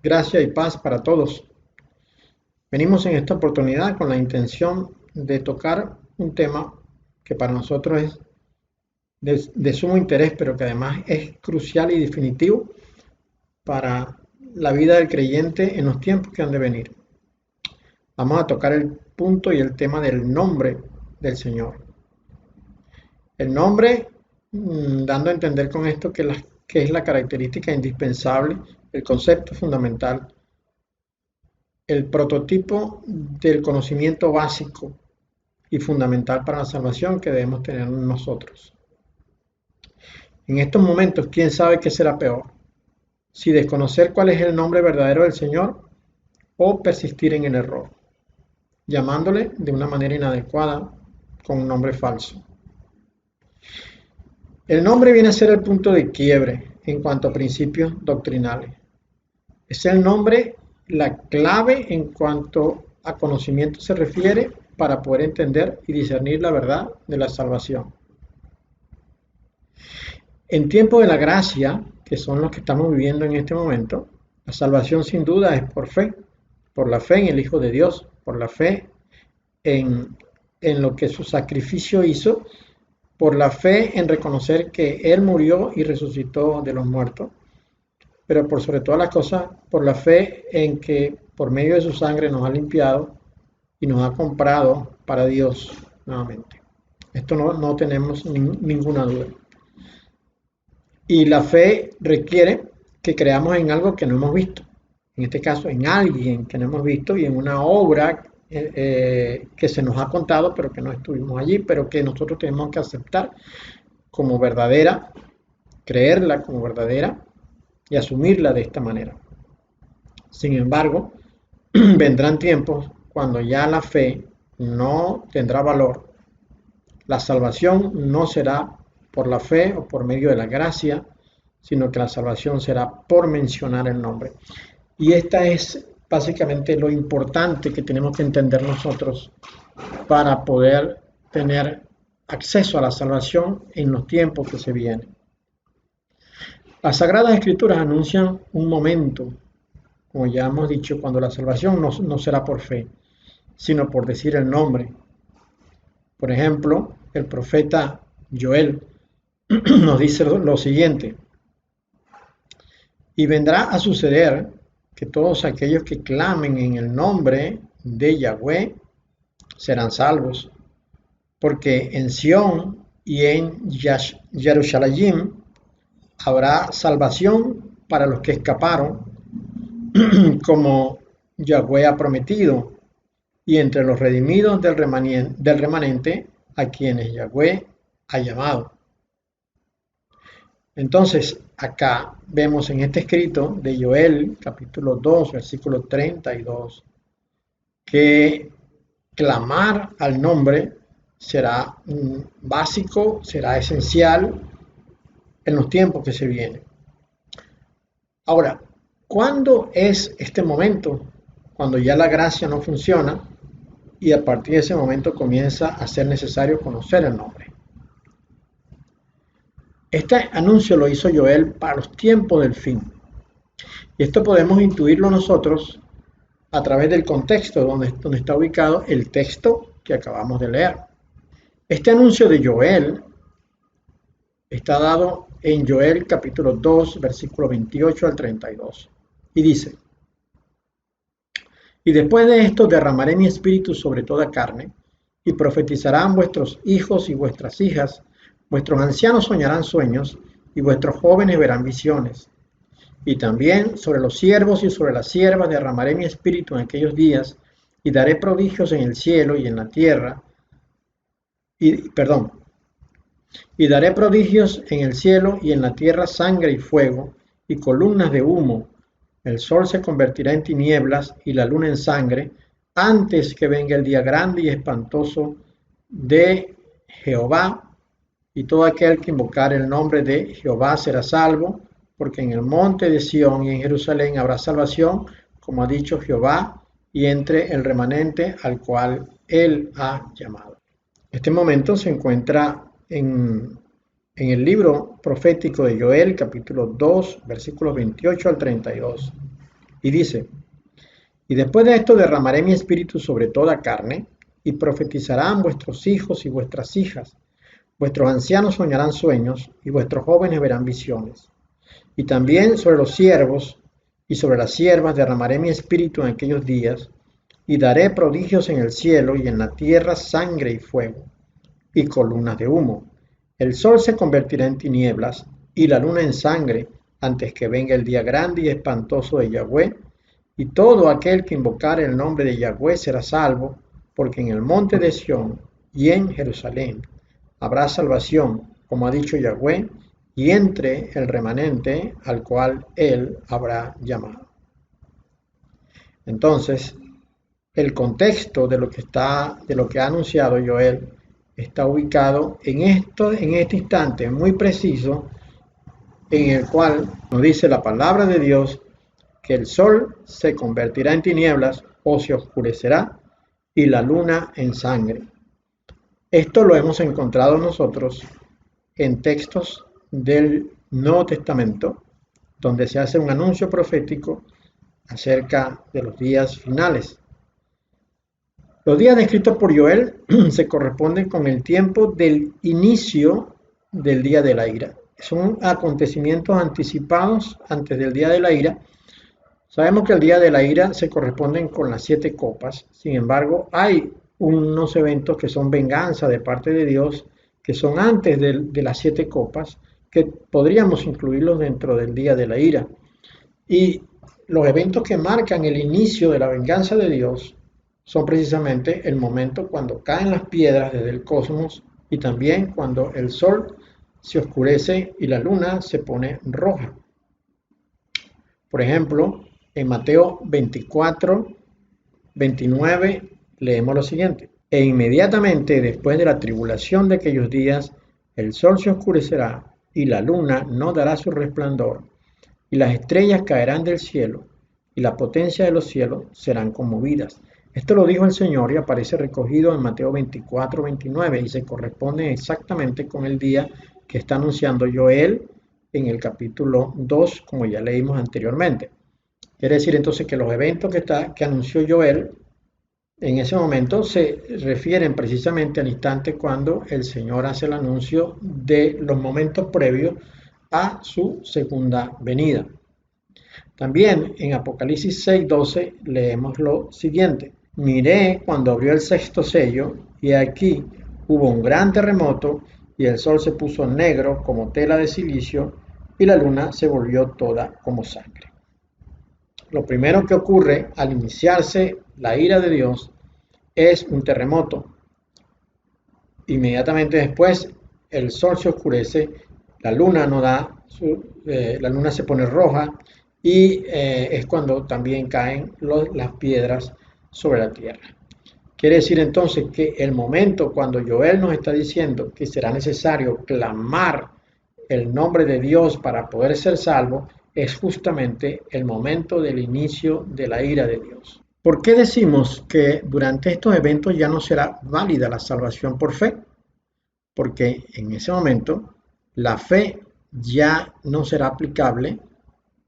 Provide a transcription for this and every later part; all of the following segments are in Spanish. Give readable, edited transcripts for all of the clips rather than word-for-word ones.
Gracia y paz para todos. Venimos en esta oportunidad con la intención de tocar un tema que para nosotros es de sumo interés, pero que además es crucial y definitivo para la vida del creyente en los tiempos que han de venir. Vamos a tocar el punto y el tema del nombre del Señor. El nombre, dando a entender con esto que es la característica indispensable, el concepto fundamental, el prototipo del conocimiento básico y fundamental para la salvación que debemos tener nosotros. En estos momentos, ¿quién sabe qué será peor? Si desconocer cuál es el nombre verdadero del Señor o persistir en el error, llamándole de una manera inadecuada con un nombre falso. El nombre viene a ser el punto de quiebre en cuanto a principios doctrinales. Es el nombre la clave en cuanto a conocimiento se refiere para poder entender y discernir la verdad de la salvación. En tiempo de la gracia, que son los que estamos viviendo en este momento, la salvación sin duda es por la fe en el Hijo de Dios, por la fe en lo que su sacrificio hizo, por la fe en reconocer que Él murió y resucitó de los muertos, pero por sobre todas las cosas, por la fe en que por medio de su sangre nos ha limpiado y nos ha comprado para Dios nuevamente. Esto no tenemos ninguna duda. Y la fe requiere que creamos en algo que no hemos visto. En este caso, en alguien que no hemos visto y en una obra que se nos ha contado, pero que no estuvimos allí, pero que nosotros tenemos que aceptar como verdadera, creerla como verdadera y asumirla de esta manera. Sin embargo, vendrán tiempos cuando ya la fe no tendrá valor. La salvación no será por la fe o por medio de la gracia, sino que la salvación será por mencionar el nombre. Y esta es básicamente lo importante que tenemos que entender nosotros para poder tener acceso a la salvación en los tiempos que se vienen. Las Sagradas Escrituras anuncian un momento, como ya hemos dicho, cuando la salvación no será por fe, sino por decir el nombre. Por ejemplo, el profeta Joel nos dice lo siguiente: y vendrá a suceder que todos aquellos que clamen en el nombre de Yahweh serán salvos, porque en Sión y en Jerusalén habrá salvación para los que escaparon, como Yahweh ha prometido, y entre los redimidos del remanente a quienes Yahweh ha llamado. Entonces, acá vemos en este escrito de Joel, capítulo 2, versículo 32, que clamar al nombre será básico, será esencial en los tiempos que se vienen. Ahora, ¿cuándo es este momento? Cuando ya la gracia no funciona y a partir de ese momento comienza a ser necesario conocer el nombre. Este anuncio lo hizo Joel para los tiempos del fin. Y esto podemos intuirlo nosotros a través del contexto donde está ubicado el texto que acabamos de leer. Este anuncio de Joel está dado en Joel capítulo 2, versículo 28 al 32. Y dice: y después de esto derramaré mi espíritu sobre toda carne, y profetizarán vuestros hijos y vuestras hijas, vuestros ancianos soñarán sueños, y vuestros jóvenes verán visiones. Y también sobre los siervos y sobre las siervas derramaré mi espíritu en aquellos días, y daré prodigios en el cielo y en la tierra. Y daré prodigios en el cielo y en la tierra, sangre y fuego, y columnas de humo. El sol se convertirá en tinieblas y la luna en sangre, antes que venga el día grande y espantoso de Jehová. Y todo aquel que invocare el nombre de Jehová será salvo, porque en el monte de Sión y en Jerusalén habrá salvación, como ha dicho Jehová, y entre el remanente al cual él ha llamado. Este momento se encuentra en el libro profético de Joel, capítulo 2, versículos 28 al 32. Y dice, y después de esto derramaré mi espíritu sobre toda carne, y profetizarán vuestros hijos y vuestras hijas. Vuestros ancianos soñarán sueños, y vuestros jóvenes verán visiones. Y también sobre los siervos y sobre las siervas derramaré mi espíritu en aquellos días, y daré prodigios en el cielo y en la tierra, sangre y fuego, y columnas de humo. El sol se convertirá en tinieblas, y la luna en sangre, antes que venga el día grande y espantoso de Yahweh, y todo aquel que invocare el nombre de Yahweh será salvo, porque en el monte de Sión y en Jerusalén habrá salvación, como ha dicho Yahweh, y entre el remanente al cual él habrá llamado. Entonces, el contexto de lo que ha anunciado Joel está ubicado en este instante muy preciso, en el cual nos dice la palabra de Dios que el sol se convertirá en tinieblas o se oscurecerá y la luna en sangre. Esto lo hemos encontrado nosotros en textos del Nuevo Testamento, donde se hace un anuncio profético acerca de los días finales. Los días descritos por Joel se corresponden con el tiempo del inicio del día de la ira. Son acontecimientos anticipados antes del día de la ira. Sabemos que el día de la ira se corresponden con las 7 copas. Sin embargo, hay unos eventos que son venganza de parte de Dios, que son antes de las 7 copas, que podríamos incluirlos dentro del día de la ira. Y los eventos que marcan el inicio de la venganza de Dios son precisamente el momento cuando caen las piedras desde el cosmos y también cuando el sol se oscurece y la luna se pone roja. Por ejemplo, en Mateo 24, 29 leemos lo siguiente. E inmediatamente después de la tribulación de aquellos días, el sol se oscurecerá y la luna no dará su resplandor, y las estrellas caerán del cielo, y la potencia de los cielos serán conmovidas. Esto lo dijo el Señor y aparece recogido en Mateo 24, 29 y se corresponde exactamente con el día que está anunciando Joel en el capítulo 2, como ya leímos anteriormente. Quiere decir entonces que los eventos que anunció Joel en ese momento se refieren precisamente al instante cuando el Señor hace el anuncio de los momentos previos a su segunda venida. También en Apocalipsis 6:12 leemos lo siguiente. Miré cuando abrió el 6º sello, y aquí hubo un gran terremoto, y el sol se puso negro como tela de silicio, y la luna se volvió toda como sangre. Lo primero que ocurre al iniciarse la ira de Dios es un terremoto. Inmediatamente después el sol se oscurece, la luna no da, la luna se pone roja y es cuando también caen las piedras sobre la tierra. Quiere decir entonces que el momento cuando Joel nos está diciendo que será necesario clamar el nombre de Dios para poder ser salvo, es justamente el momento del inicio de la ira de Dios. ¿Por qué decimos que durante estos eventos ya no será válida la salvación por fe? Porque en ese momento la fe ya no será aplicable,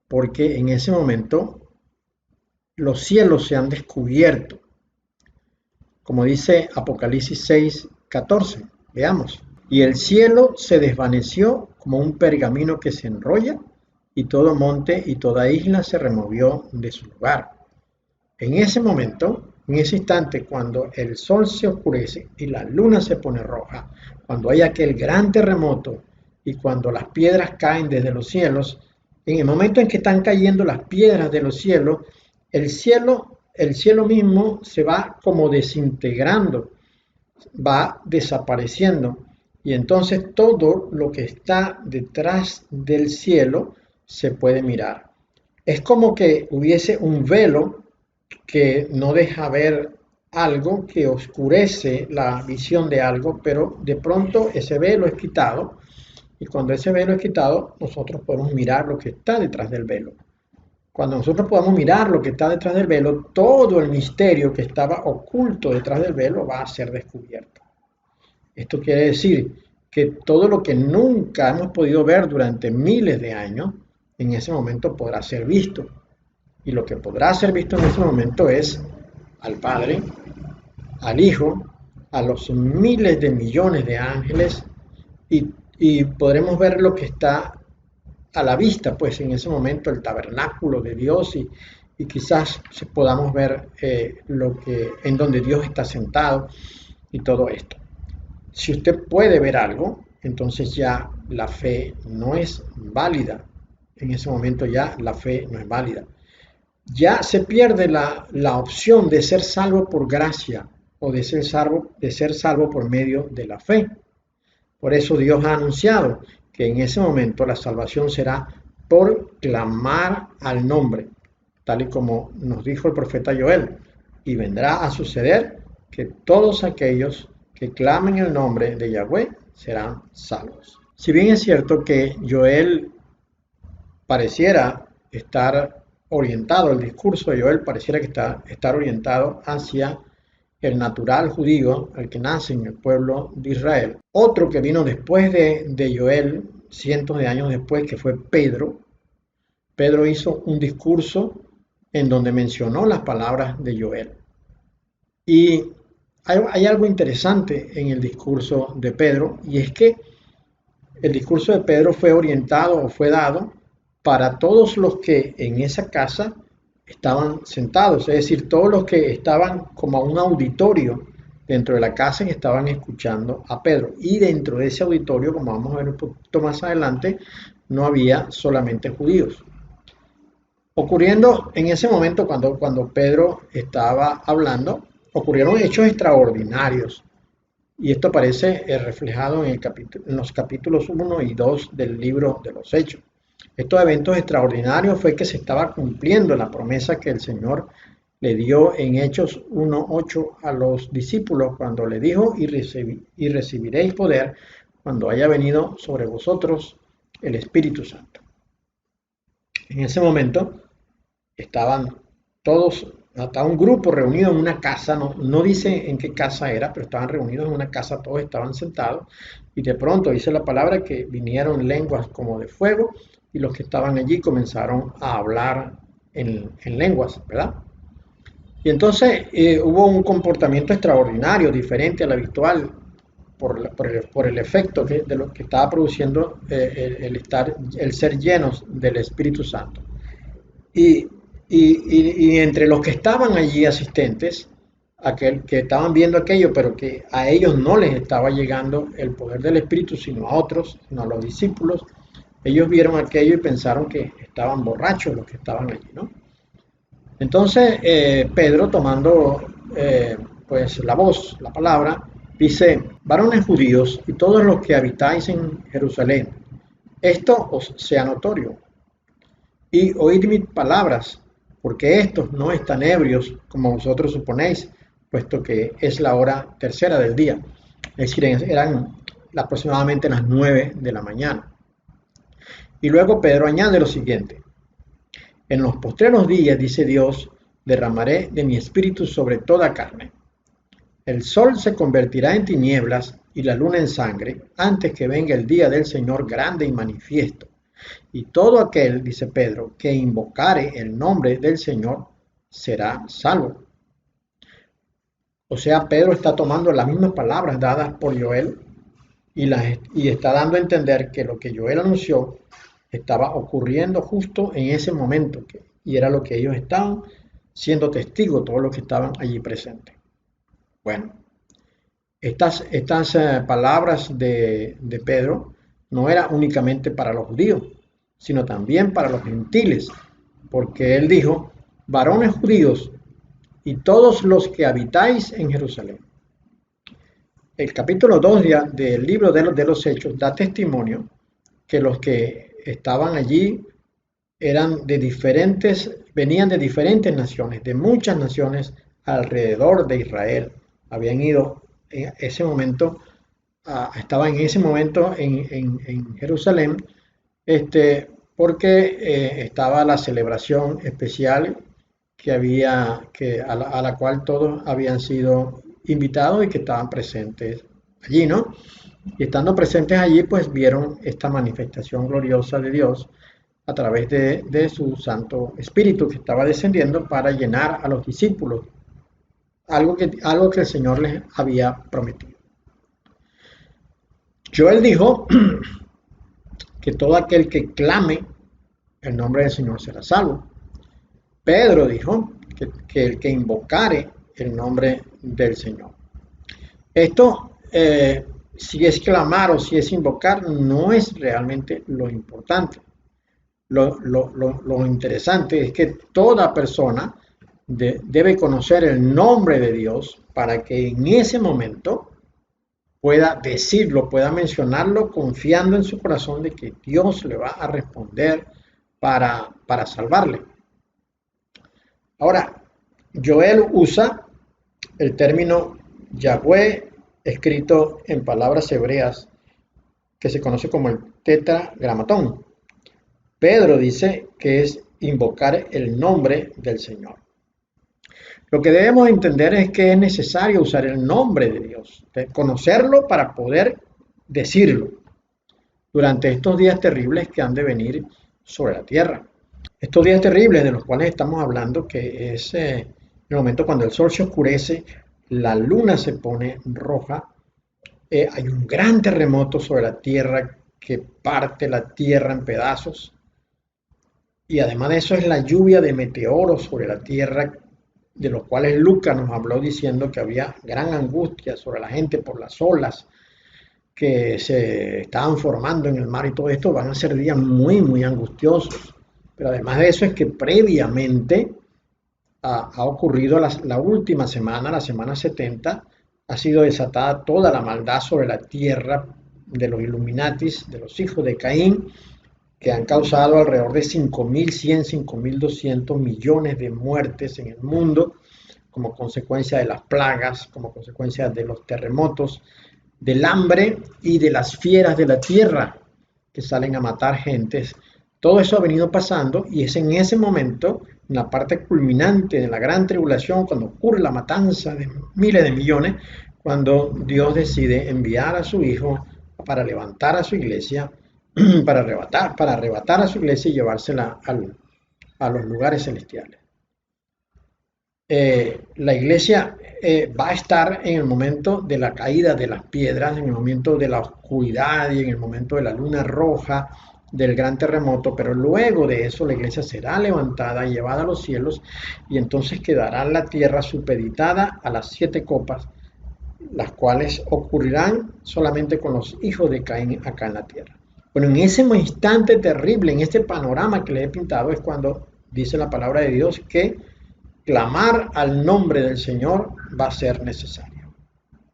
porque en ese momento los cielos se han descubierto. Como dice Apocalipsis 6:14, veamos. Y el cielo se desvaneció como un pergamino que se enrolla, y todo monte y toda isla se removió de su lugar. En ese momento, en ese instante, cuando el sol se oscurece y la luna se pone roja, cuando hay aquel gran terremoto y cuando las piedras caen desde los cielos, en el momento en que están cayendo las piedras de los cielos, el cielo mismo se va como desintegrando, va desapareciendo. Y entonces todo lo que está detrás del cielo se puede mirar. Es como que hubiese un velo que no deja ver algo, que oscurece la visión de algo, pero de pronto ese velo es quitado, y cuando ese velo es quitado, nosotros podemos mirar lo que está detrás del velo. Cuando nosotros podamos mirar lo que está detrás del velo, todo el misterio que estaba oculto detrás del velo va a ser descubierto. Esto quiere decir que todo lo que nunca hemos podido ver durante miles de años, en ese momento podrá ser visto. Y lo que podrá ser visto en ese momento es al Padre, al Hijo, a los miles de millones de ángeles y podremos ver lo que está a la vista, pues en ese momento el tabernáculo de Dios y quizás podamos ver lo que en donde Dios está sentado y todo esto. Si usted puede ver algo, entonces ya la fe no es válida. En ese momento ya la fe no es válida. Ya se pierde la opción de ser salvo por gracia o de ser salvo por medio de la fe. Por eso Dios ha anunciado que en ese momento la salvación será por clamar al nombre, tal y como nos dijo el profeta Joel. Y vendrá a suceder que todos aquellos que clamen el nombre de Yahweh serán salvos. Si bien es cierto que Joel pareciera estar orientado, el discurso de Joel pareciera que estar orientado hacia el natural judío, el que nace en el pueblo de Israel. Otro que vino después de Joel, cientos de años después, que fue Pedro. Pedro hizo un discurso en donde mencionó las palabras de Joel. Y hay algo interesante en el discurso de Pedro, y es que el discurso de Pedro fue orientado o fue dado para todos los que en esa casa estaban sentados, es decir, todos los que estaban como a un auditorio dentro de la casa y estaban escuchando a Pedro. Y dentro de ese auditorio, como vamos a ver un poquito más adelante, no había solamente judíos. Ocurriendo en ese momento, cuando Pedro estaba hablando, ocurrieron hechos extraordinarios. Y esto aparece reflejado en los capítulos 1 y 2 del libro de los Hechos. Estos eventos extraordinarios fue que se estaba cumpliendo la promesa que el Señor le dio en Hechos 1:8 a los discípulos cuando le dijo, y recibiréis poder cuando haya venido sobre vosotros el Espíritu Santo. En ese momento estaban todos, hasta un grupo reunido en una casa, no dice en qué casa era, pero estaban reunidos en una casa, todos estaban sentados, y de pronto dice la palabra que vinieron lenguas como de fuego, y los que estaban allí comenzaron a hablar en lenguas, ¿verdad? Y entonces hubo un comportamiento extraordinario, diferente al habitual, por el efecto de lo que estaba produciendo el ser llenos del Espíritu Santo. Y entre los que estaban allí asistentes, aquel que estaban viendo aquello, pero que a ellos no les estaba llegando el poder del Espíritu, sino a otros, sino a los discípulos, ellos vieron aquello y pensaron que estaban borrachos los que estaban allí, ¿no? Entonces Pedro, tomando pues la voz, la palabra, dice: varones judíos y todos los que habitáis en Jerusalén, esto os sea notorio, y oíd mis palabras, porque estos no están ebrios como vosotros suponéis, puesto que es la hora tercera del día. Es decir, eran aproximadamente las 9 de la mañana. Y luego Pedro añade lo siguiente: en los postreros días, dice Dios, derramaré de mi espíritu sobre toda carne. El sol se convertirá en tinieblas y la luna en sangre, antes que venga el día del Señor grande y manifiesto. Y todo aquel, dice Pedro, que invocare el nombre del Señor, será salvo. O sea, Pedro está tomando las mismas palabras dadas por Joel y está dando a entender que lo que Joel anunció estaba ocurriendo justo en ese momento, y era lo que ellos estaban siendo testigos, todos los que estaban allí presentes. Bueno, estas palabras de Pedro no eran únicamente para los judíos, sino también para los gentiles, porque él dijo: varones judíos y todos los que habitáis en Jerusalén. El capítulo 2 del libro de los Hechos da testimonio que los que estaban allí venían de diferentes naciones, de muchas naciones alrededor de Israel. Habían ido en ese momento, estaban en ese momento en Jerusalén, porque estaba la celebración especial a la cual todos habían sido invitados y que estaban presentes allí, ¿no? Y estando presentes allí, pues vieron esta manifestación gloriosa de Dios a través de su Santo Espíritu que estaba descendiendo para llenar a los discípulos, algo que el Señor les había prometido. Joel dijo que todo aquel que clame el nombre del Señor será salvo. Pedro dijo que el que invocare el nombre del Señor. Esto, si es clamar o si es invocar, no es realmente lo importante. Lo interesante es que toda persona debe conocer el nombre de Dios para que en ese momento pueda decirlo, pueda mencionarlo, confiando en su corazón de que Dios le va a responder para salvarle. Ahora, Joel usa el término Yahweh escrito en palabras hebreas que se conoce como el tetragramatón. Pedro dice que es invocar el nombre del Señor. Lo que debemos entender es que es necesario usar el nombre de Dios, conocerlo para poder decirlo durante estos días terribles que han de venir sobre la tierra. Estos días terribles de los cuales estamos hablando, que es el momento cuando el sol se oscurece, la luna se pone roja, hay un gran terremoto sobre la tierra que parte la tierra en pedazos, y además de eso es la lluvia de meteoros sobre la tierra, de los cuales Lucas nos habló diciendo que había gran angustia sobre la gente por las olas que se estaban formando en el mar, y todo esto van a ser días muy, muy angustiosos. Pero además de eso es que previamente ha ocurrido la última semana, la semana 70, ha sido desatada toda la maldad sobre la tierra de los Illuminatis, de los hijos de Caín, que han causado alrededor de 5.100, 5.200 millones de muertes en el mundo, como consecuencia de las plagas, como consecuencia de los terremotos, del hambre y de las fieras de la tierra que salen a matar gentes. Todo eso ha venido pasando, y es en ese momento, en la parte culminante de la gran tribulación, cuando ocurre la matanza de miles de millones, cuando Dios decide enviar a su Hijo para levantar a su iglesia, para arrebatar a su iglesia y llevársela a los lugares celestiales. La iglesia va a estar en el momento de la caída de las piedras, en el momento de la oscuridad y en el momento de la luna roja, del gran terremoto, pero luego de eso la iglesia será levantada y llevada a los cielos, y entonces quedará la tierra supeditada a las 7 copas, las cuales ocurrirán solamente con los hijos de Caín acá en la tierra. Bueno, en ese instante terrible, en este panorama que le he pintado, es cuando dice la palabra de Dios que clamar al nombre del Señor va a ser necesario.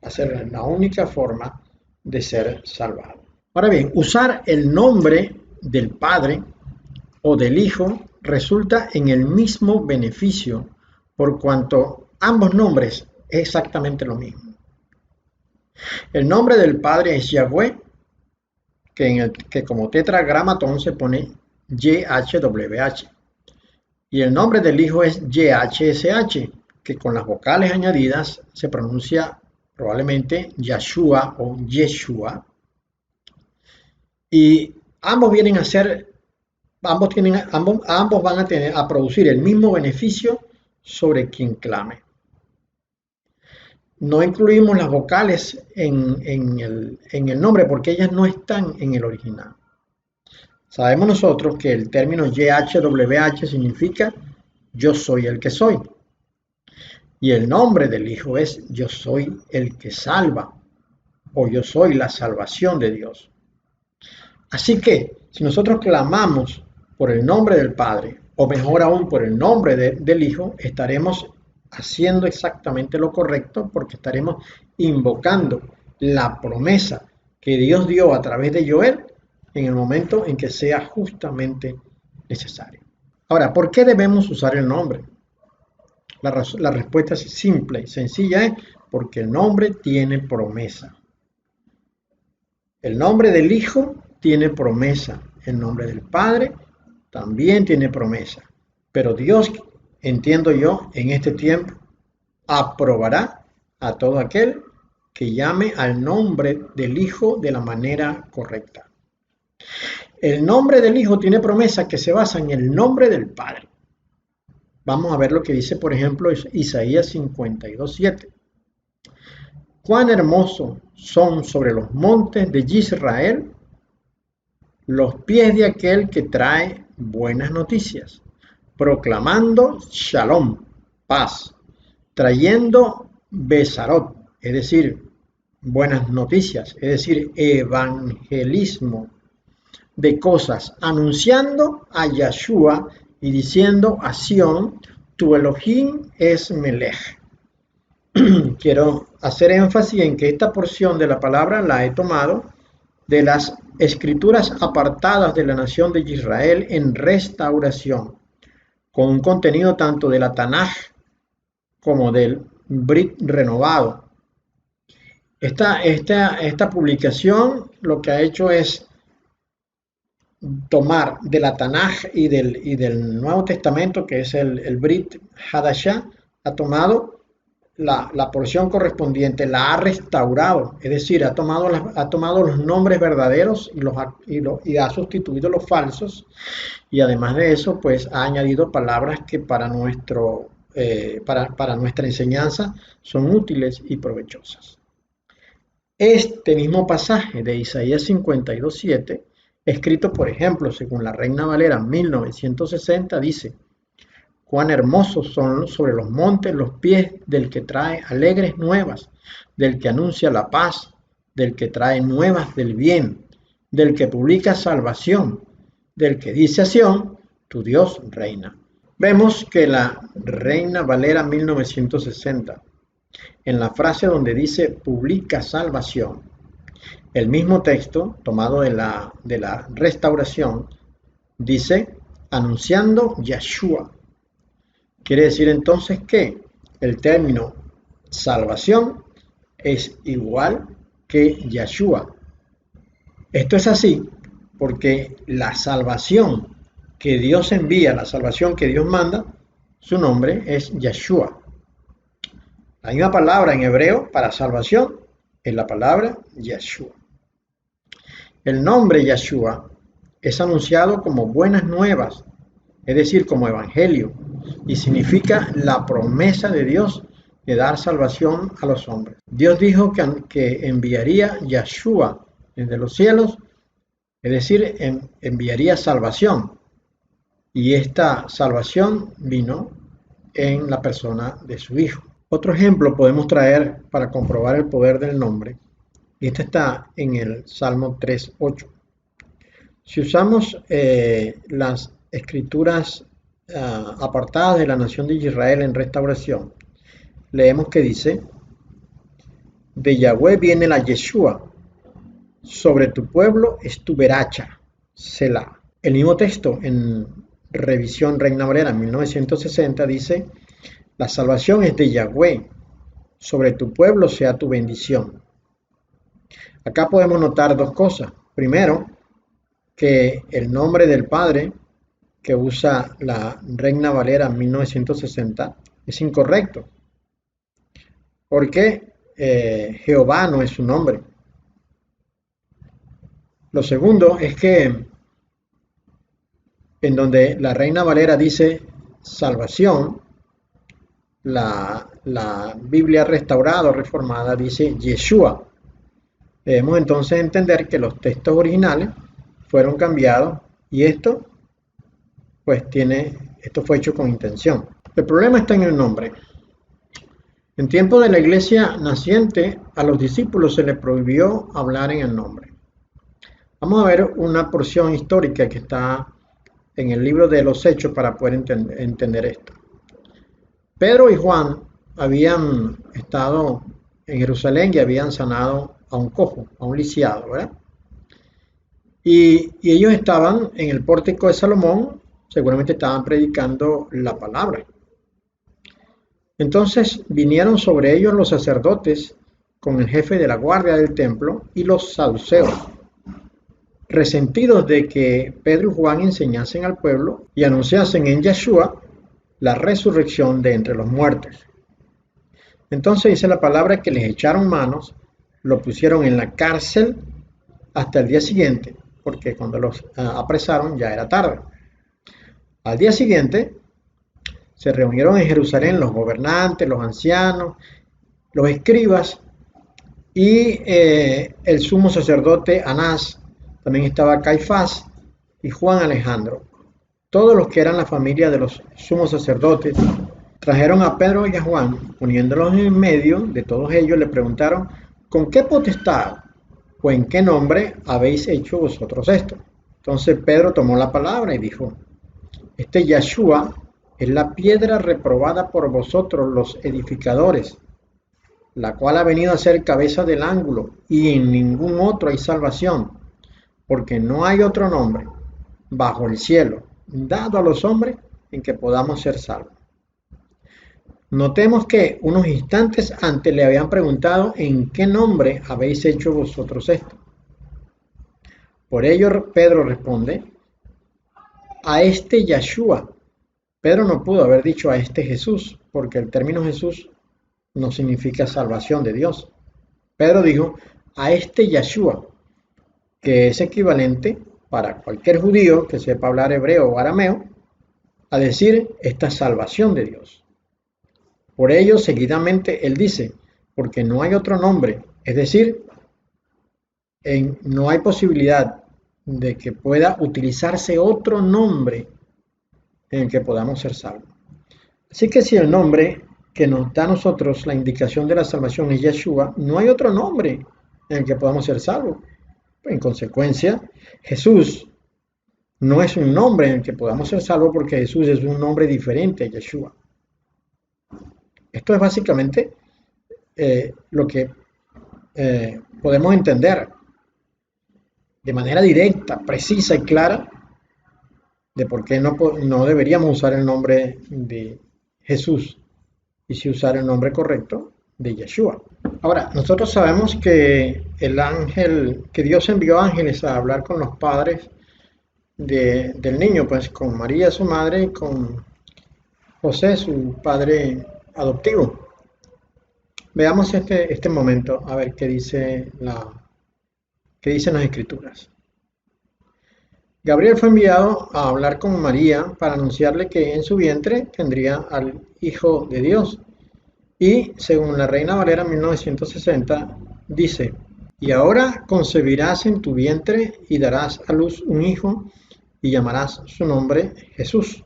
Va a ser la única forma de ser salvado. Ahora bien, usar el nombre del Padre o del Hijo resulta en el mismo beneficio, por cuanto ambos nombres es exactamente lo mismo. El nombre del Padre es Yahweh, que como tetragramatón se pone YHWH. Y el nombre del Hijo es YHSH, que con las vocales añadidas se pronuncia probablemente Yahshua o Yeshua. Y ambos vienen a ser, ambos van a producir el mismo beneficio sobre quien clame. No incluimos las vocales en el nombre porque ellas no están en el original. Sabemos nosotros que el término YHWH significa yo soy el que soy. Y el nombre del Hijo es yo soy el que salva, o yo soy la salvación de Dios. Así que si nosotros clamamos por el nombre del Padre, o mejor aún por el nombre del Hijo, estaremos haciendo exactamente lo correcto, porque estaremos invocando la promesa que Dios dio a través de Joel en el momento en que sea justamente necesario. Ahora, ¿por qué debemos usar el nombre? La respuesta es simple y sencilla, es porque el nombre tiene promesa. El nombre del Hijo tiene promesa, el nombre del Padre también tiene promesa, pero Dios, entiendo yo, en este tiempo aprobará a todo aquel que llame al nombre del Hijo de la manera correcta. El nombre del Hijo tiene promesas que se basan en el nombre del Padre. Vamos a ver lo que dice, por ejemplo, Isaías 52:7. Cuán hermosos son sobre los montes de Israel los pies de aquel que trae buenas noticias, proclamando Shalom, paz, trayendo Besarot, es decir, buenas noticias, es decir, evangelismo de cosas, anunciando a Yahshua y diciendo a Sión, tu Elohim es Melech. Quiero hacer énfasis en que esta porción de la palabra la he tomado de las escrituras apartadas de la nación de Israel en restauración, con un contenido tanto de la Tanaj como del Brit renovado. Esta publicación lo que ha hecho es tomar de la Tanaj y del Nuevo Testamento, que es el Brit Hadashah, ha tomado la porción correspondiente, la ha restaurado, es decir, ha tomado los nombres verdaderos y ha sustituido los falsos, y además de eso, pues ha añadido palabras que para nuestra enseñanza son útiles y provechosas. Este mismo pasaje de Isaías 52:7, escrito por ejemplo según la Reina Valera 1960, dice: cuán hermosos son sobre los montes los pies del que trae alegres nuevas, del que anuncia la paz, del que trae nuevas del bien, del que publica salvación, del que dice a Sión, tu Dios reina. Vemos que la Reina Valera 1960, en la frase donde dice publica salvación, el mismo texto tomado de la restauración dice anunciando Yahshua. Quiere decir entonces que el término salvación es igual que Yahshua. Esto es así porque la salvación que Dios envía, la salvación que Dios manda, su nombre es Yahshua. La misma palabra en hebreo para salvación es la palabra Yahshua. El nombre Yahshua es anunciado como buenas nuevas, es decir, como evangelio, y significa la promesa de Dios de dar salvación a los hombres. Dios dijo que enviaría Yahshua desde los cielos, es decir, enviaría salvación, y esta salvación vino en la persona de su Hijo. Otro ejemplo podemos traer para comprobar el poder del nombre, y este está en el Salmo 3:8. Si usamos las escrituras apartadas de la nación de Israel en restauración, leemos que dice: de Yahweh viene la Yeshua, sobre tu pueblo es tu veracha, Selah. El mismo texto en revisión Reina Valera 1960 dice: la salvación es de Yahweh, sobre tu pueblo sea tu bendición. Acá podemos notar dos cosas. Primero, que el nombre del Padre que usa la Reina Valera 1960 es incorrecto, porque Jehová no es su nombre. Lo segundo es que en donde la Reina Valera dice salvación, la Biblia restaurada o reformada dice Yeshua. Debemos entonces entender que los textos originales fueron cambiados y esto fue hecho con intención. El problema está en el nombre. En tiempo de la iglesia naciente, a los discípulos se les prohibió hablar en el nombre. Vamos a ver una porción histórica que está en el libro de los Hechos para poder entender esto. Pedro y Juan habían estado en Jerusalén y habían sanado a un cojo, a un lisiado, ¿verdad? Y ellos estaban en el pórtico de Salomón, seguramente estaban predicando la palabra. Entonces vinieron sobre ellos los sacerdotes con el jefe de la guardia del templo y los saduceos, resentidos de que Pedro y Juan enseñasen al pueblo y anunciasen en Yahshua la resurrección de entre los muertos. Entonces dice la palabra que les echaron manos, lo pusieron en la cárcel hasta el día siguiente, porque cuando los apresaron ya era tarde. Al día siguiente se reunieron en Jerusalén los gobernantes, los ancianos, los escribas y el sumo sacerdote Anás. También estaba Caifás y Juan Alejandro. Todos los que eran la familia de los sumos sacerdotes trajeron a Pedro y a Juan, poniéndolos en medio de todos ellos, le preguntaron: ¿con qué potestad o en qué nombre habéis hecho vosotros esto? Entonces Pedro tomó la palabra y dijo: este Yeshua es la piedra reprobada por vosotros los edificadores, la cual ha venido a ser cabeza del ángulo, y en ningún otro hay salvación, porque no hay otro nombre bajo el cielo dado a los hombres en que podamos ser salvos. Notemos que unos instantes antes le habían preguntado: ¿en qué nombre habéis hecho vosotros esto? Por ello Pedro responde: a este Yeshua. Pedro no pudo haber dicho a este Jesús, porque el término Jesús no significa salvación de Dios. Pedro dijo: a este Yeshua, que es equivalente para cualquier judío que sepa hablar hebreo o arameo a decir esta salvación de Dios. Por ello, seguidamente él dice: porque no hay otro nombre, es decir, no hay posibilidad de que pueda utilizarse otro nombre en el que podamos ser salvos. Así que si el nombre que nos da a nosotros la indicación de la salvación es Yeshua, no hay otro nombre en el que podamos ser salvos. En consecuencia, Jesús no es un nombre en el que podamos ser salvos, porque Jesús es un nombre diferente a Yeshua. Esto es básicamente lo que podemos entender de manera directa, precisa y clara de por qué no deberíamos usar el nombre de Jesús y si usar el nombre correcto de Yeshua. Ahora, nosotros sabemos que que Dios envió ángeles a hablar con los padres del niño, pues con María su madre y con José su padre adoptivo. Veamos este momento, a ver qué dicen las Escrituras. Gabriel fue enviado a hablar con María para anunciarle que en su vientre tendría al Hijo de Dios. Y según la Reina Valera 1960, dice: y ahora concebirás en tu vientre y darás a luz un hijo y llamarás su nombre Jesús.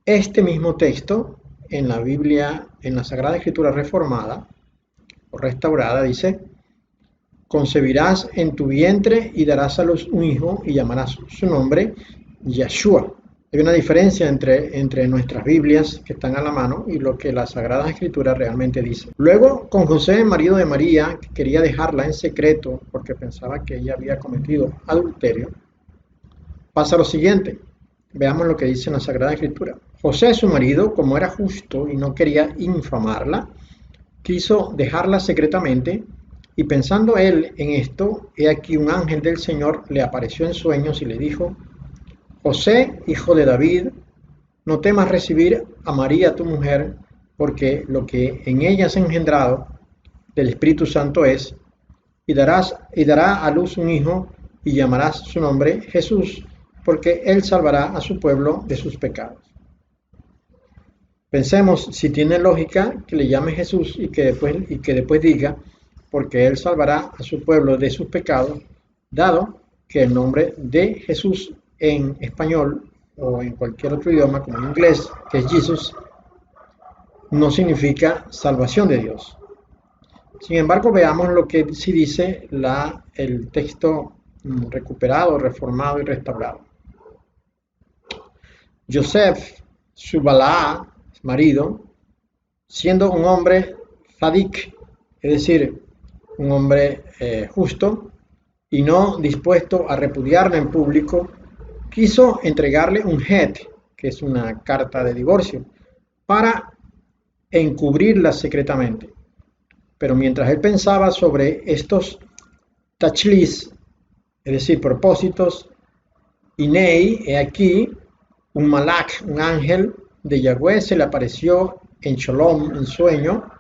Este mismo texto en la Biblia, en la Sagrada Escritura reformada o restaurada, dice: concebirás en tu vientre y darás a luz un hijo y llamarás su nombre Yeshua. Hay una diferencia entre nuestras Biblias que están a la mano y lo que la Sagrada Escritura realmente dice. Luego, con José, marido de María, que quería dejarla en secreto porque pensaba que ella había cometido adulterio, pasa lo siguiente. Veamos lo que dice en la Sagrada Escritura. José, su marido, como era justo y no quería infamarla, quiso dejarla secretamente, y pensando él en esto, he aquí un ángel del Señor le apareció en sueños y le dijo: José, hijo de David, no temas recibir a María tu mujer, porque lo que en ella has engendrado del Espíritu Santo es, y dará a luz un hijo, y llamarás su nombre Jesús, porque él salvará a su pueblo de sus pecados. Pensemos si tiene lógica que le llame Jesús y que después diga: porque él salvará a su pueblo de sus pecados, dado que el nombre de Jesús en español o en cualquier otro idioma como en inglés, que es Jesus, no significa salvación de Dios. Sin embargo, veamos lo que sí dice el texto recuperado, reformado y restaurado. Yosef, su Balá, marido, siendo un hombre zadik, es decir, un hombre justo y no dispuesto a repudiarla en público, quiso entregarle un het, que es una carta de divorcio, para encubrirla secretamente. Pero mientras él pensaba sobre estos tachlis, es decir, propósitos, Inei, he aquí, un malach, un ángel de Yahweh, se le apareció en Shalom, en sueño,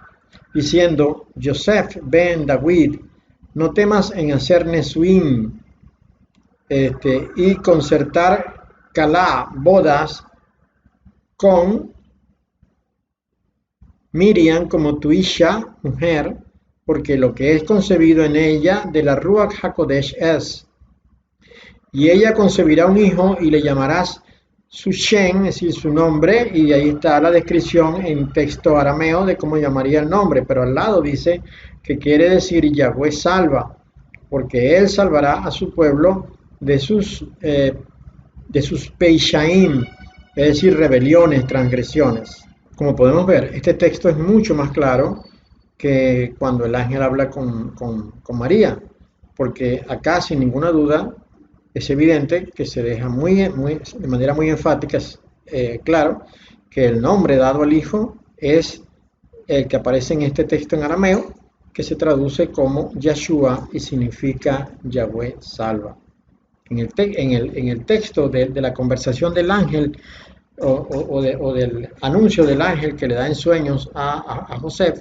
diciendo: Yosef ben David, no temas en hacer Nesuim, y concertar Calá, bodas con Miriam como tu Isha, mujer, porque lo que es concebido en ella de la Ruach HaKodesh es. Y ella concebirá un hijo y le llamarás su Shem, es decir, su nombre, y ahí está la descripción en texto arameo de cómo llamaría el nombre, pero al lado dice que quiere decir Yahweh salva, porque él salvará a su pueblo de sus Peishaim, es decir, rebeliones, transgresiones. Como podemos ver, este texto es mucho más claro que cuando el ángel habla con María, porque acá sin ninguna duda es evidente que se deja de manera muy enfática, claro, que el nombre dado al Hijo es el que aparece en este texto en arameo, que se traduce como Yahshua y significa Yahweh salva. En el texto de la conversación del ángel o del anuncio del ángel que le da en sueños a José,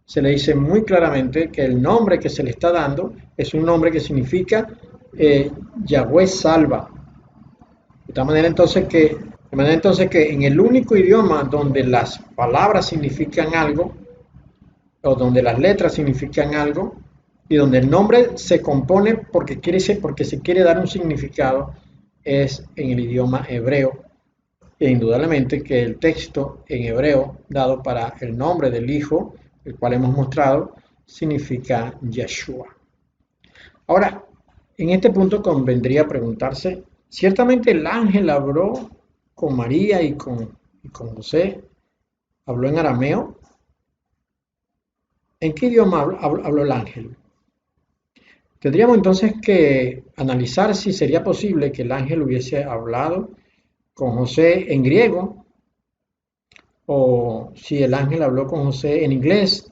se le dice muy claramente que el nombre que se le está dando es un nombre que significa Yahweh salva. De manera entonces que en el único idioma donde las palabras significan algo, o donde las letras significan algo, y donde el nombre se compone porque se quiere dar un significado, es en el idioma hebreo. E indudablemente que el texto en hebreo dado para el nombre del Hijo, el cual hemos mostrado, significa Yeshua. Ahora, en este punto convendría preguntarse, ¿ciertamente el ángel habló con María y con José? ¿Habló en arameo? ¿En qué idioma habló el ángel? Tendríamos entonces que analizar si sería posible que el ángel hubiese hablado con José en griego, o si el ángel habló con José en inglés,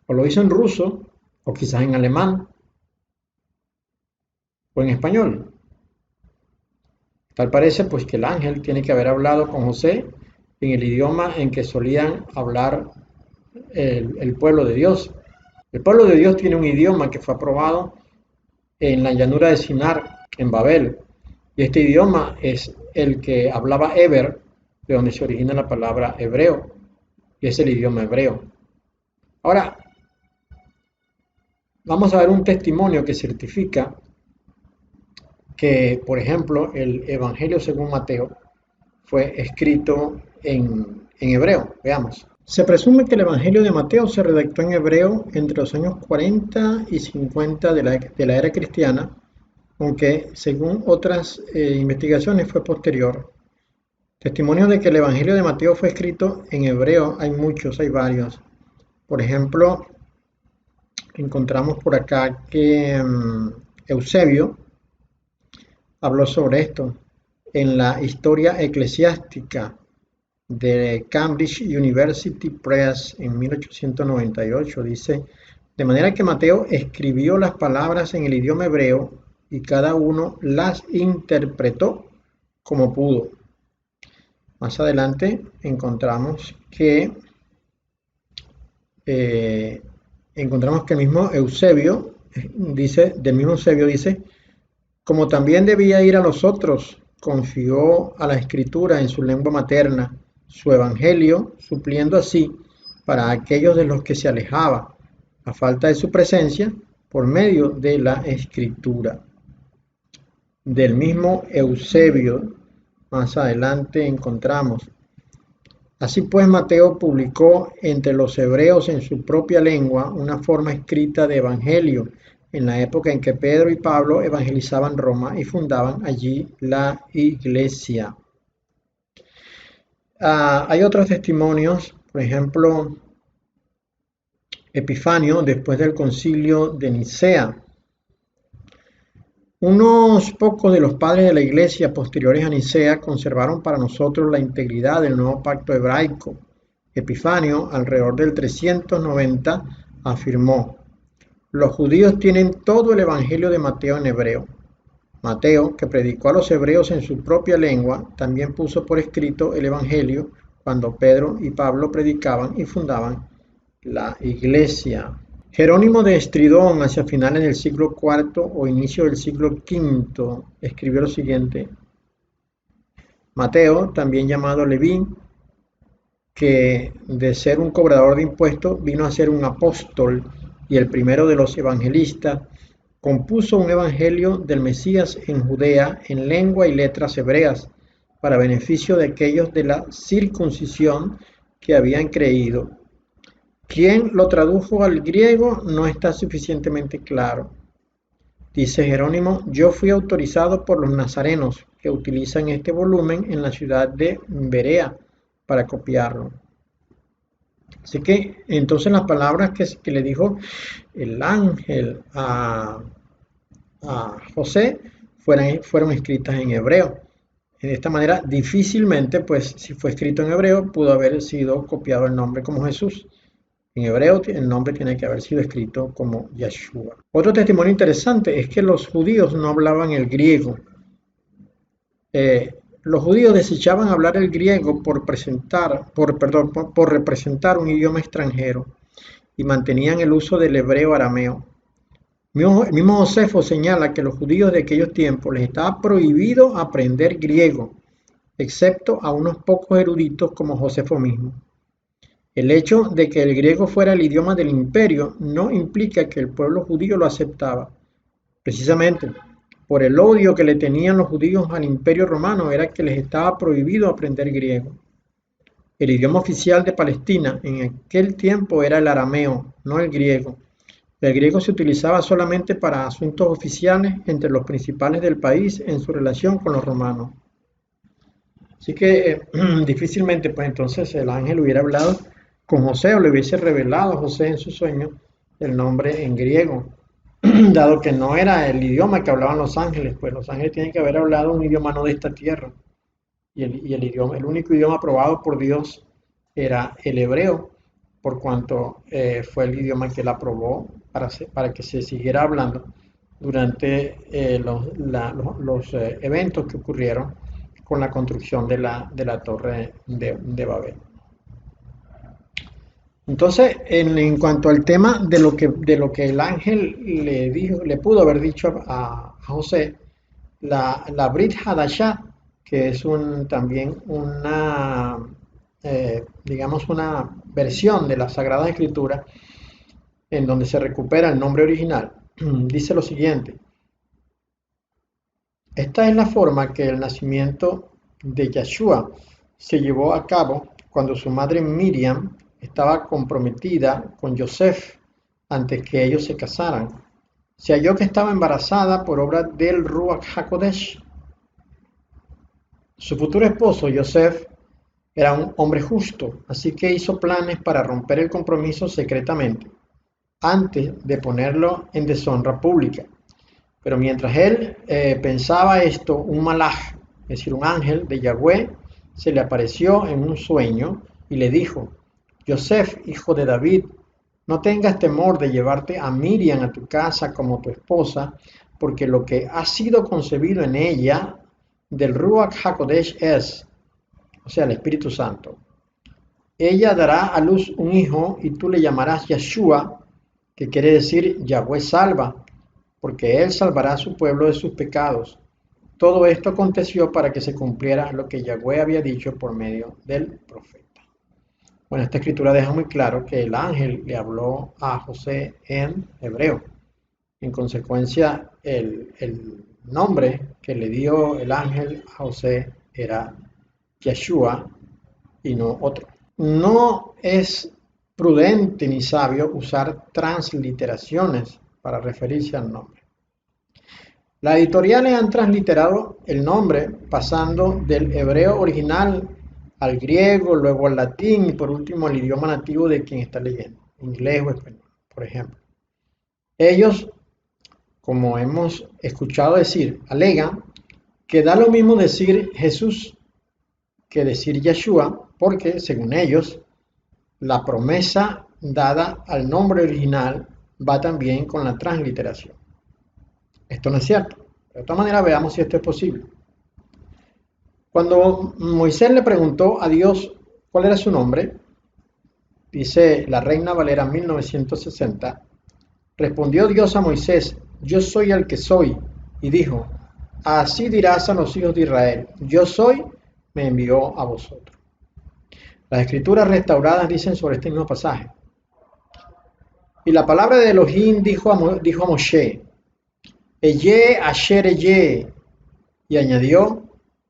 o lo hizo en ruso, o quizás en alemán, o en español. Tal parece pues que el ángel tiene que haber hablado con José en el idioma en que solían hablar el pueblo de Dios. El pueblo de Dios tiene un idioma que fue aprobado en la llanura de Sinar, en Babel, y este idioma es el que hablaba Eber, de donde se origina la palabra hebreo, y es el idioma hebreo. Ahora, vamos a ver un testimonio que certifica que, por ejemplo, el Evangelio según Mateo fue escrito en hebreo. Veamos. Se presume que el Evangelio de Mateo se redactó en hebreo entre los años 40 y 50 de la era cristiana, aunque según otras investigaciones fue posterior. Testimonios de que el Evangelio de Mateo fue escrito en hebreo hay muchos, hay varios. Por ejemplo, encontramos por acá que Eusebio habló sobre esto en la Historia Eclesiástica de Cambridge University Press en 1898. Dice, de manera que Mateo escribió las palabras en el idioma hebreo y cada uno las interpretó como pudo. Más adelante encontramos que el mismo Eusebio dice, como también debía ir a los otros, confió a la escritura en su lengua materna, su evangelio, supliendo así para aquellos de los que se alejaba, a falta de su presencia, por medio de la escritura. Del mismo Eusebio, más adelante encontramos, así pues Mateo publicó entre los hebreos en su propia lengua una forma escrita de evangelio, en la época en que Pedro y Pablo evangelizaban Roma y fundaban allí la iglesia. Hay otros testimonios, por ejemplo, Epifanio, después del concilio de Nicea. Unos pocos de los padres de la iglesia posteriores a Nicea conservaron para nosotros la integridad del nuevo pacto hebraico. Epifanio, alrededor del 390, afirmó: los judíos tienen todo el Evangelio de Mateo en hebreo. Mateo, que predicó a los hebreos en su propia lengua, también puso por escrito el Evangelio cuando Pedro y Pablo predicaban y fundaban la iglesia. Jerónimo de Estridón, hacia finales del siglo IV o inicio del siglo V, escribió lo siguiente: Mateo, también llamado Leví, que de ser un cobrador de impuestos vino a ser un apóstol y el primero de los evangelistas, compuso un evangelio del Mesías en Judea en lengua y letras hebreas, para beneficio de aquellos de la circuncisión que habían creído. ¿Quién lo tradujo al griego? No está suficientemente claro. Dice Jerónimo: yo fui autorizado por los nazarenos que utilizan este volumen en la ciudad de Berea para copiarlo. Así que entonces las palabras que le dijo el ángel a José fueron escritas en hebreo. De esta manera, difícilmente, pues si fue escrito en hebreo, pudo haber sido copiado el nombre como Jesús. En hebreo el nombre tiene que haber sido escrito como Yeshua. Otro testimonio interesante es que los judíos no hablaban el griego. Los judíos desechaban hablar el griego por representar un idioma extranjero y mantenían el uso del hebreo arameo. El mismo Josefo señala que los judíos de aquellos tiempos les estaba prohibido aprender griego, excepto a unos pocos eruditos como Josefo mismo. El hecho de que el griego fuera el idioma del imperio no implica que el pueblo judío lo aceptaba. Precisamente por el odio que le tenían los judíos al imperio romano era que les estaba prohibido aprender griego. El idioma oficial de Palestina en aquel tiempo era el arameo, no el griego. El griego se utilizaba solamente para asuntos oficiales entre los principales del país en su relación con los romanos. Así que difícilmente, pues entonces el ángel hubiera hablado con José o le hubiese revelado a José en su sueño el nombre en griego, dado que no era el idioma que hablaban los ángeles, pues los ángeles tienen que haber hablado un idioma no de esta tierra. Y el único idioma aprobado por Dios era el hebreo, por cuanto fue el idioma que él aprobó para que se siguiera hablando durante los eventos que ocurrieron con la construcción de la torre de Babel. Entonces, en cuanto al tema de lo que el ángel le pudo haber dicho a José, la Brit Hadashah, que es también digamos una versión de la Sagrada Escritura, en donde se recupera el nombre original, dice lo siguiente: esta es la forma que el nacimiento de Yeshua se llevó a cabo cuando su madre Miriam estaba comprometida con Yosef antes que ellos se casaran. Se halló que estaba embarazada por obra del Ruach HaKodesh. Su futuro esposo, Yosef, era un hombre justo, así que hizo planes para romper el compromiso secretamente, antes de ponerlo en deshonra pública. Pero mientras él pensaba esto, un malaj, es decir, un ángel de Yahweh, se le apareció en un sueño y le dijo: Yosef, hijo de David, no tengas temor de llevarte a Miriam a tu casa como tu esposa, porque lo que ha sido concebido en ella del Ruach HaKodesh es, o sea, el Espíritu Santo. Ella dará a luz un hijo y tú le llamarás Yeshua, que quiere decir Yahweh salva, porque él salvará a su pueblo de sus pecados. Todo esto aconteció para que se cumpliera lo que Yahweh había dicho por medio del profeta. Bueno, esta escritura deja muy claro que el ángel le habló a José en hebreo. En consecuencia, el nombre que le dio el ángel a José era Yeshua y no otro. No es prudente ni sabio usar transliteraciones para referirse al nombre. Las editoriales han transliterado el nombre pasando del hebreo original al griego, luego al latín y por último al idioma nativo de quien está leyendo, inglés o español, por ejemplo. Ellos, como hemos escuchado decir, alegan que da lo mismo decir Jesús que decir Yeshua, porque, según ellos, la promesa dada al nombre original va también con la transliteración. Esto no es cierto. De todas maneras, veamos si esto es posible. Cuando Moisés le preguntó a Dios cuál era su nombre, dice la Reina Valera 1960, Respondió Dios a Moisés: yo soy el que soy. Y dijo: así dirás a los hijos de Israel: yo soy, me envió a vosotros. Las escrituras restauradas dicen sobre este mismo pasaje: y la palabra de Elohim dijo a Moshe: Eye asher eye. Y añadió: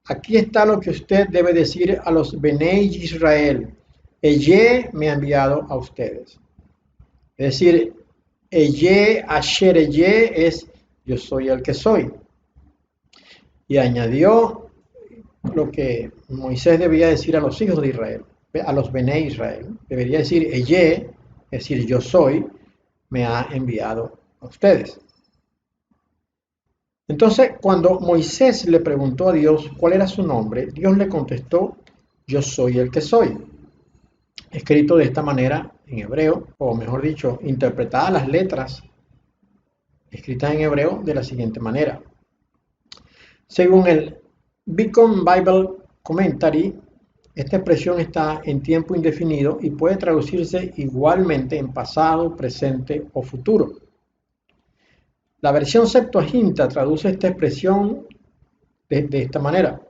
aquí está lo que usted debe decir a los Benei Israel: Eye me ha enviado a ustedes. Es decir, Eye asher eye es yo soy el que soy. Y añadió lo que Moisés debía decir a los hijos de Israel, a los Benei Israel. Debería decir Eye, es decir, yo soy, me ha enviado a ustedes. Entonces, cuando Moisés le preguntó a Dios cuál era su nombre, Dios le contestó: yo soy el que soy. Escrito de esta manera en hebreo, o mejor dicho, interpretadas las letras escritas en hebreo de la siguiente manera. Según el Beacon Bible Commentary, esta expresión está en tiempo indefinido y puede traducirse igualmente en pasado, presente o futuro. La versión Septuaginta traduce esta expresión de esta manera: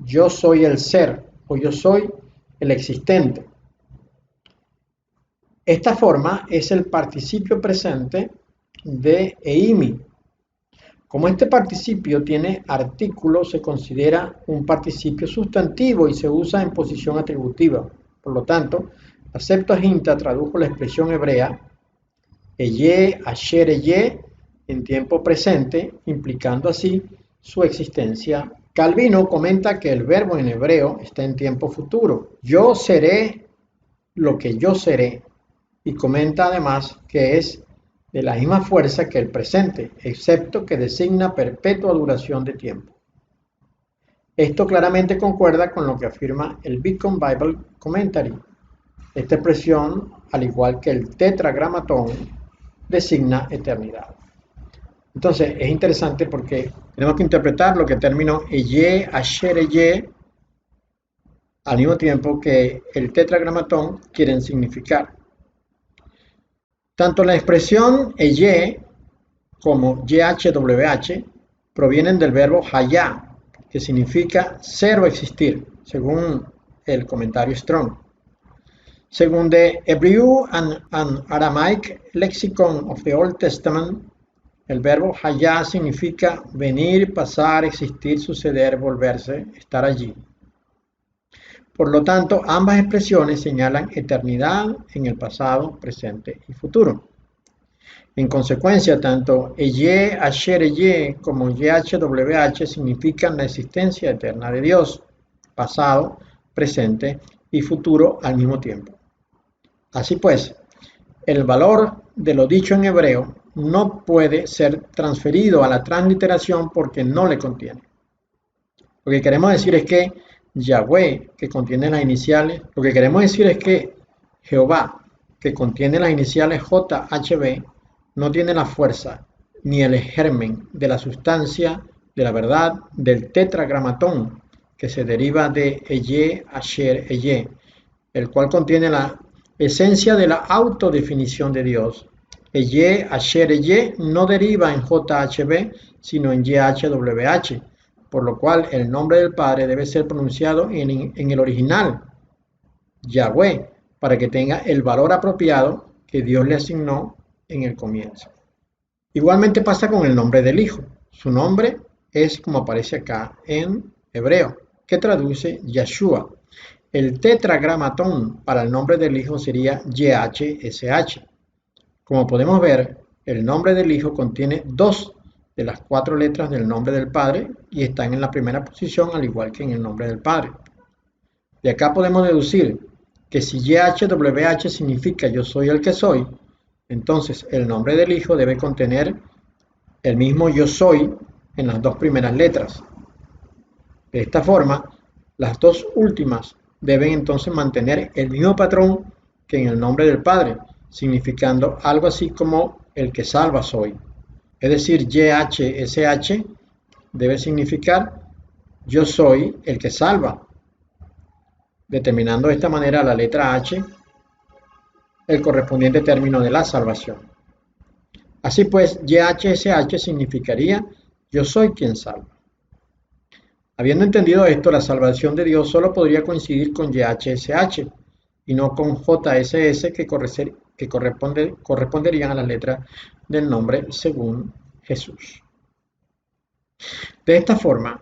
yo soy el ser, o yo soy el existente. Esta forma es el participio presente de eimi. Como este participio tiene artículo, se considera un participio sustantivo y se usa en posición atributiva. Por lo tanto, la Septuaginta tradujo la expresión hebrea eye, asher eye en tiempo presente, implicando así su existencia. Calvino comenta que el verbo en hebreo está en tiempo futuro. Yo seré lo que yo seré. Y comenta además que es de la misma fuerza que el presente, excepto que designa perpetua duración de tiempo. Esto claramente concuerda con lo que afirma el Beacon Bible Commentary. Esta expresión, al igual que el tetragramatón, designa eternidad. Entonces, es interesante porque tenemos que interpretar lo que el término eye, asher eye, al mismo tiempo que el tetragramatón quieren significar. Tanto la expresión eye como YHWH provienen del verbo hayá, que significa ser o existir, según el comentario Strong. Según the Hebrew and Aramaic Lexicon of the Old Testament, el verbo hayá significa venir, pasar, existir, suceder, volverse, estar allí. Por lo tanto, ambas expresiones señalan eternidad en el pasado, presente y futuro. En consecuencia, tanto eye, asher eye como YHWH significan la existencia eterna de Dios, pasado, presente y futuro al mismo tiempo. Así pues, el valor de lo dicho en hebreo no puede ser transferido a la transliteración porque no le contiene. Lo que queremos decir es que Yahweh, que contiene las iniciales, lo que queremos decir es que Jehová, que contiene las iniciales JHB, no tiene la fuerza ni el germen de la sustancia de la verdad del tetragramatón, que se deriva de eye, asher, eye, el cual contiene la esencia de la autodefinición de Dios. Eye, asher, eye no deriva en JHB, sino en YHWH, por lo cual el nombre del Padre debe ser pronunciado en el original, Yahweh, para que tenga el valor apropiado que Dios le asignó en el comienzo. Igualmente pasa con el nombre del Hijo. Su nombre es como aparece acá en hebreo, que traduce Yeshua. El tetragramatón para el nombre del Hijo sería YHSH. Como podemos ver, el nombre del Hijo contiene 2 de las 4 letras del nombre del Padre y están en la primera posición al igual que en el nombre del Padre. De acá podemos deducir que si YHWH significa yo soy el que soy, entonces el nombre del Hijo debe contener el mismo yo soy en las 2 primeras letras. De esta forma, las 2 últimas deben entonces mantener el mismo patrón que en el nombre del Padre, significando algo así como el que salva soy. Es decir, YHSH debe significar yo soy el que salva, determinando de esta manera la letra H el correspondiente término de la salvación. Así pues, YHSH significaría yo soy quien salva. Habiendo entendido esto, la salvación de Dios solo podría coincidir con YHSH y no con JSS que corresponderían a las letras del nombre según Jesús. De esta forma,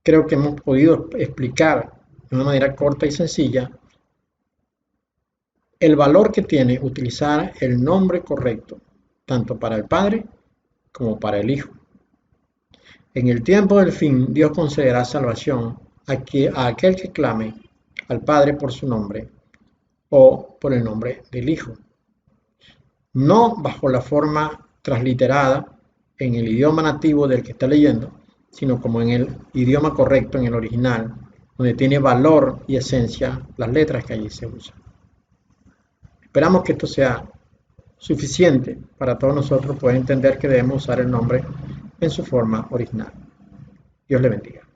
creo que hemos podido explicar de una manera corta y sencilla el valor que tiene utilizar el nombre correcto, tanto para el Padre como para el Hijo. En el tiempo del fin, Dios concederá salvación a aquel que clame al Padre por su nombre o por el nombre del Hijo. No bajo la forma transliterada en el idioma nativo del que está leyendo, sino como en el idioma correcto, en el original, donde tiene valor y esencia las letras que allí se usan. Esperamos que esto sea suficiente para todos nosotros poder entender que debemos usar el nombre en su forma original. Dios le bendiga.